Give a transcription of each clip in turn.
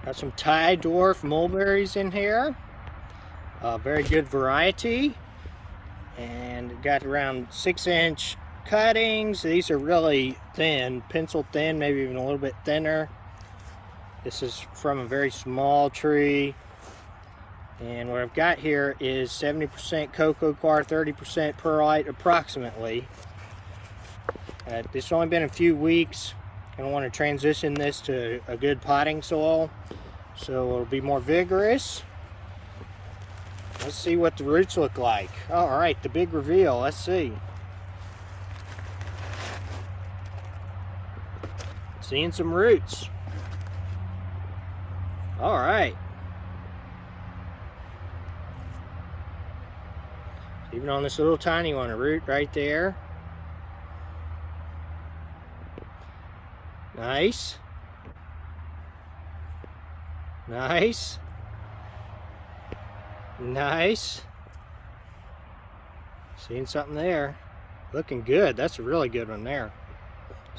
Got some Thai Dwarf mulberries in here. Very good variety. And got around 6-inch cuttings. These are really thin, pencil thin, maybe even a little bit thinner. This is from a very small tree. And what I've got here is 70% cocoa coir, 30% perlite approximately. This has only been a few weeks. I want to transition this to a good potting soil so it'll be more vigorous. Let's see what the roots look like. All right, the big reveal. Let's see. Seeing some roots. All right. Even on this little tiny one, a root right there. Nice. Nice. Nice. Seeing something there. Looking good. That's a really good one there.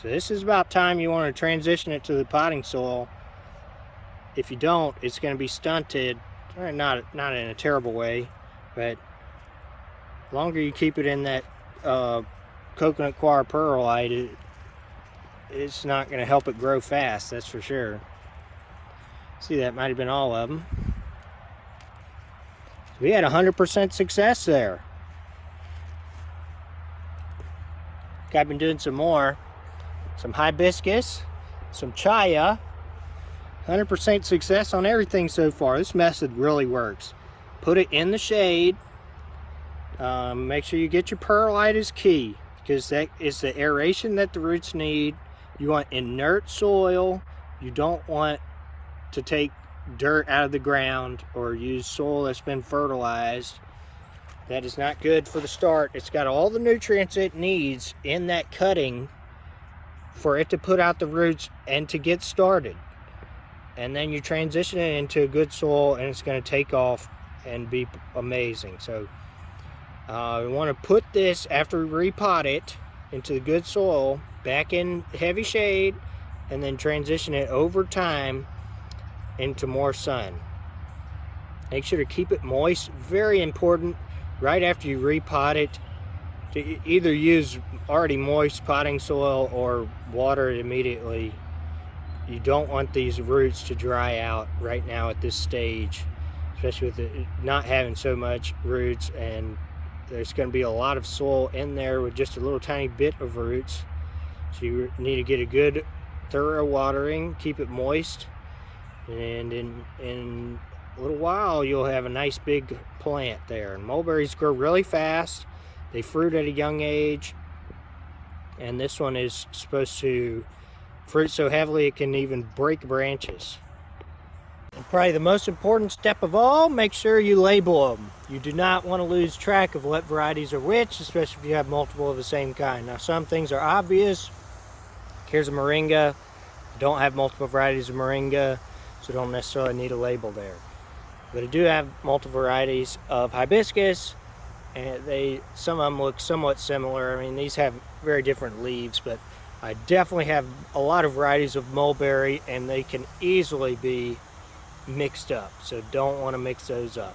So this is about time you want to transition it to the potting soil. If you don't, it's going to be stunted. Not in a terrible way, but the longer you keep it in that coconut coir perlite, it's not going to help it grow fast, that's for sure. See, that might have been all of them. So we had 100% success there. I've been doing some more. Some hibiscus, some chaya. 100% success on everything so far. This method really works. Put it in the shade. Make sure you get your perlite is key, because that is the aeration that the roots need. You want inert soil. You don't want to take dirt out of the ground or use soil that's been fertilized. That is not good for the start. It's got all the nutrients it needs in that cutting for it to put out the roots and to get started. And then you transition it into a good soil and it's going to take off and be amazing. So we want to put this, after we repot it, into the good soil, back in heavy shade, and then transition it over time into more sun. Make sure to keep it moist. Very important right after you repot it to either use already moist potting soil or water it immediately. You don't want these roots to dry out right now at this stage, especially with it not having so much roots, and there's going to be a lot of soil in there with just a little tiny bit of roots. So you need to get a good thorough watering, keep it moist, and in a little while you'll have a nice big plant there. And mulberries grow really fast. They fruit at a young age, and this one is supposed to fruit so heavily it can even break branches. And probably the most important step of all, make sure you label them. You do not want to lose track of what varieties are which, especially if you have multiple of the same kind. Now, some things are obvious. Here's a moringa. Don't have multiple varieties of moringa, so don't necessarily need a label there. But I do have multiple varieties of hibiscus, and some of them look somewhat similar. I mean, these have very different leaves, but I definitely have a lot of varieties of mulberry, and they can easily be mixed up, so don't want to mix those up.